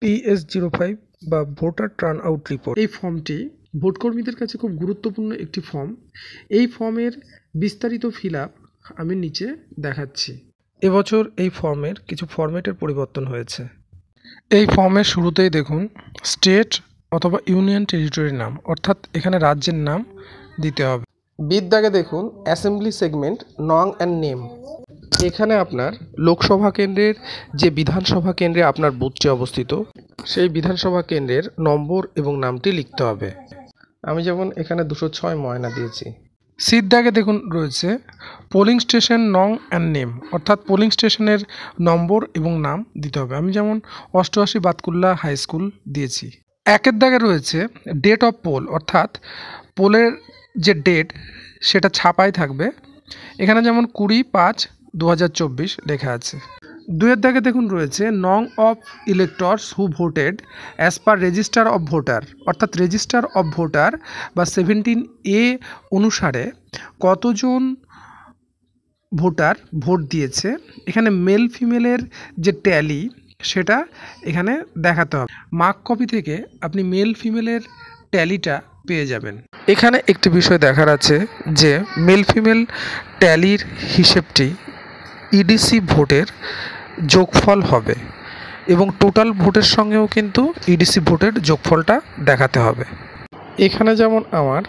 PS05 বা voter turn out report. এই ফর্মটি ভোটকর্মীদের কাছে খুব গুরুত্বপূর্ণ একটি ফর্ম। এই ফর্মের বিস্তারিত ফিল আপ আমি নিচে দেখাচ্ছি। এবছর এই ফর্মের কিছু ফরম্যাটের পরিবর্তন হয়েছে। এই ফর্মের শুরুতেই দেখুন স্টেট অথবা ইউনিয়ন টেরিটরির নাম, অর্থাৎ এখানে রাজ্যের নাম দিতে হবে। বিদ্যাগে দেখুন অ্যাসেম্বলি সেগমেন্ট নং অ্যান্ড নেম। এখানে আপনার লোকসভা কেন্দ্রের যে বিধানসভা কেন্দ্রে আপনার বুথটি অবস্থিত সেই বিধানসভা কেন্দ্রের নম্বর এবং নামটি লিখতে হবে। আমি যেমন এখানে 206 ময়না দিয়েছি। সিদ্দাগে দেখুন রয়েছে পোলিং স্টেশন নং অ্যান্ড নেম, অর্থাৎ পোলিং স্টেশনের নম্বর এবং নাম দিতে হবে। আমি যেমন 88 বাতকুল্লা হাই স্কুল দিয়েছি। একের দাগে রয়েছে ডেট অফ পোল, অর্থাৎ পোলের যে ডেট সেটা ছাপায় থাকবে। এখানে যেমন 20-5-2024 লেখা আছে। দুয়ের দাগে দেখুন রয়েছে নং of electors who voted as per register of voter, অর্থাৎ রেজিস্টার অফ ভোটার বা 17A অনুসারে কতজন ভোটার ভোট দিয়েছে। এখানে মেল ফিমেলের যে ট্যালি সেটা এখানে দেখাতে হবে। মার্ক কপি থেকে আপনি মেল ফিমেলের ট্যালিটা পেয়ে যাবেন। এখানে একটি বিষয় দেখার আছে যে মেল ফিমেল ট্যালির হিসেবটি ইডিসি ভোটের যোগফল হবে এবং টোটাল ভোটের সঙ্গেও কিন্তু ইডিসি ভোটের যোগফলটা দেখাতে হবে। এখানে যেমন আমার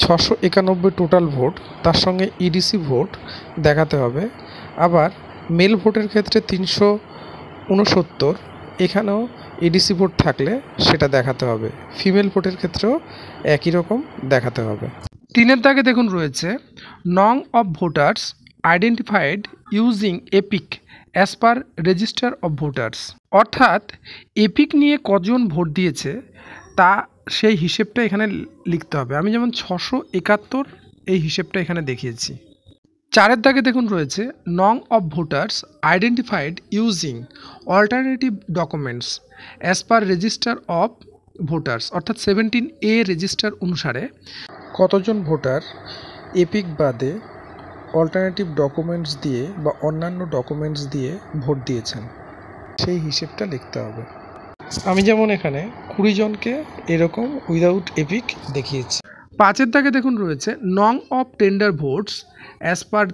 691 টোটাল ভোট, তার সঙ্গে ইডিসি ভোট দেখাতে হবে। আবার মেল ভোটের ক্ষেত্রে 369, এখানেও ইডিসি ভোট থাকলে সেটা দেখাতে হবে। ফিমেল ভোটের ক্ষেত্রেও একই রকম দেখাতে হবে। তিনের দাগে দেখুন রয়েছে নং of voters identified using epic as per register of voters, অর্থাৎ এপিক নিয়ে কজন ভোট দিয়েছে তা সেই হিসেবটা এখানে লিখতে হবে। আমি যেমন 671 এই হিসেবটা এখানে দেখিয়েছি। চারের দাগে দেখুন রয়েছে নং of voters identified using alternative documents as per register of voters, অর্থাৎ 17A রেজিস্টার অনুসারে কতজন ভোটার এপিক বাদে অল্টারনেটিভ ডকুমেন্টস দিয়ে বা অন্যান্য ডকুমেন্টস দিয়ে ভোট দিয়েছেন সেই হিসেবটা লিখতে হবে। আমি যেমন এখানে 20 জনকে এরকম উইদাউট এপিক দেখিয়েছি। পাঁচের দাগে দেখুন রয়েছে নং of tender votes as per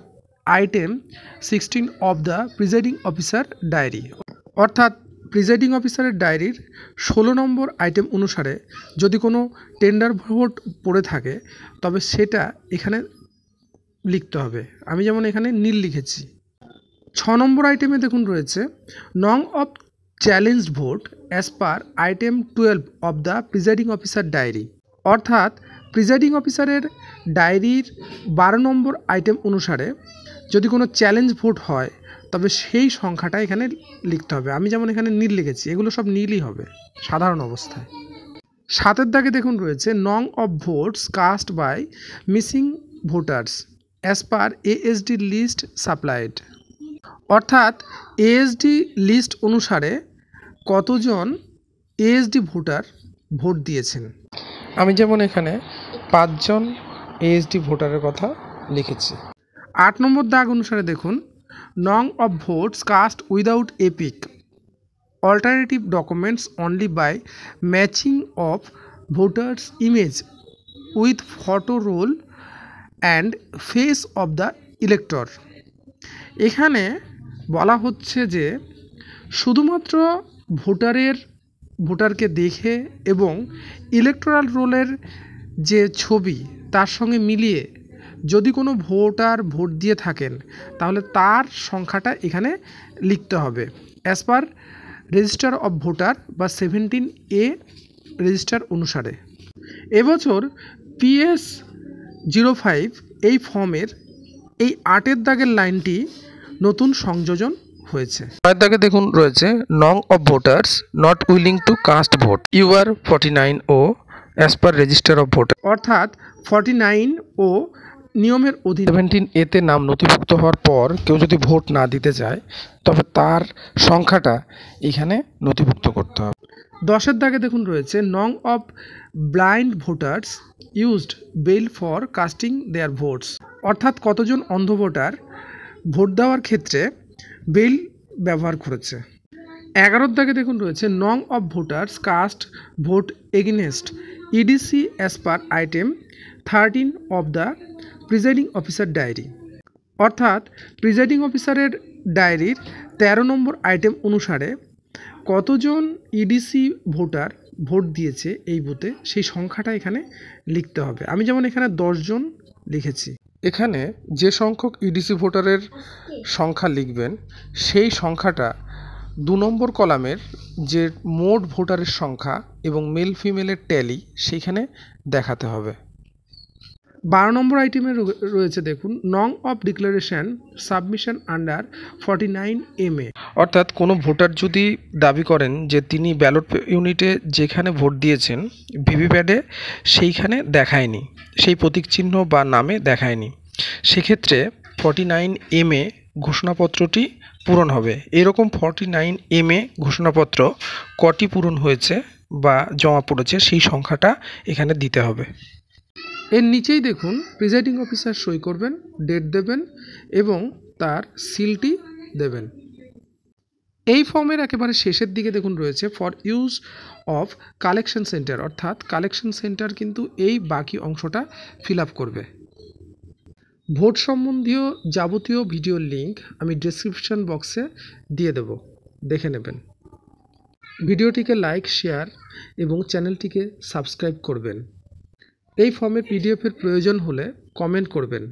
item 16 of the presiding officer diary, অর্থাৎ প্রিজাইডিং অফিসারের ডায়েরির 16 নম্বর আইটেম অনুসারে যদি কোনো টেন্ডার ভোট পড়ে থাকে তবে সেটা এখানে লিখতে হবে। আমি যেমন এখানে নীল লিখেছি। 6 নম্বর আইটেমে দেখুন রয়েছে নং of challenged vote as per item 12 of the presiding officer diary, অর্থাৎ প্রিজাইডিং অফিসারের ডায়েরির 12 নম্বর আইটেম অনুসারে যদি কোনো চ্যালেঞ্জ ভোট হয় তবে সেই সংখ্যাটা এখানে লিখতে হবে। আমি যেমন এখানে নীল লিখেছি, এগুলো সব নীলই হবে সাধারণ অবস্থায়। 7-এর দাগে দেখুন রয়েছে নং of votes cast by missing voters as per ASD list supplied, অর্থাৎ ASD লিস্ট অনুসারে কতজন ASD ভোটার ভোট দিয়েছেন। আমি যেমন এখানে 5 জন ASD ভোটারের কথা লিখেছি। 8 নম্বর দাগ অনুসারে দেখুন নং of votes cast without EPIC alternative documents only by matching of voters image with photo roll and face of the elector. এখানে বলা হচ্ছে যে শুধুমাত্র ভোটারকে দেখে এবং ইলেকটোরাল রোলের যে ছবি তার সঙ্গে মিলিয়ে যদি কোনো ভোটার ভোট দিয়ে থাকেন তাহলে তার সংখ্যাটা এখানে লিখতে হবে as per register of voter বা 17A রেজিস্টার অনুসারে। এবছর PS05 এই ফর্মের এই 8-এর দাগের লাইনটি নতুন সংযোজন হয়েছে। 9-এর দাগে দেখুন রয়েছে নং of voters not willing to cast vote UR 49O as per register of voter, অর্থাৎ 49O নিয়মের অধীনে 17A তে নাম নথিভুক্ত হওয়ার পর কেউ যদি ভোট না দিতে চায় তবে তার সংখ্যাটা এখানে নথিভুক্ত করতে হবে। 10-এর দাগে দেখুন রয়েছে নং of blind voters used bell for casting their votes, অর্থাৎ কতজন অন্ধ ভোটার ভোট দেওয়ার ক্ষেত্রে বেল ব্যবহার করেছে। 11 দাগে দেখুন রয়েছে নং of voters cast vote against EDC as per item 13 of the presiding officer diary. অর্থাৎ প্রিজাইডিং অফিসারের ডায়েরির 13 নম্বর আইটেম অনুসারে কতজন ইডিসি ভোটার ভোট দিয়েছে এই বুথে সেই সংখ্যাটা এখানে লিখতে হবে। আমি যেমন এখানে 10 জন লিখেছি। এখানে যে সংখ্যক ইডিসি ভোটারের সংখ্যা লিখবেন সেই সংখ্যাটা 2 নম্বর কলামের যে মোট ভোটারের সংখ্যা এবং মেল ফিমেলের ট্যালি সেইখানে দেখাতে হবে। 12 নম্বর আইটেমে রয়েছে দেখুন নং of declaration submission under 49 MA। অর্থাৎ কোনো ভোটার যদি দাবি করেন যে তিনি ব্যালট ইউনিটে যেখানে ভোট দিয়েছেন ভিভিপ্যাডে সেইখানে দেখায়নি, সেই প্রতীক চিহ্ন বা নামে দেখায়নি, সেক্ষেত্রে 49 MA ঘোষণাপত্রটি পূরণ হবে। এরকম 49 MA ঘোষণাপত্র কটি পূরণ হয়েছে বা জমা পড়েছে সেই সংখ্যাটা এখানে দিতে হবে। এর নিচেই দেখুন প্রিজাইডিং অফিসার সই করবেন, ডেট দেবেন এবং তার সিলটি দেবেন। এই ফর্মের একেবারে শেষের দিকে দেখুন রয়েছে for use of collection centre, অর্থাৎ কালেকশন সেন্টার কিন্তু এই বাকি অংশটা ফিল আপ করবে। ভোট সম্বন্ধীয় যাবতীয় ভিডিওর লিঙ্ক আমি ডেসক্রিপশন বক্সে দিয়ে দেব, দেখে নেবেন। ভিডিওটিকে লাইক, শেয়ার এবং চ্যানেলটিকে সাবস্ক্রাইব করবেন। এই ফর্মের পিডিএফের প্রয়োজন হলে কমেন্ট করবেন।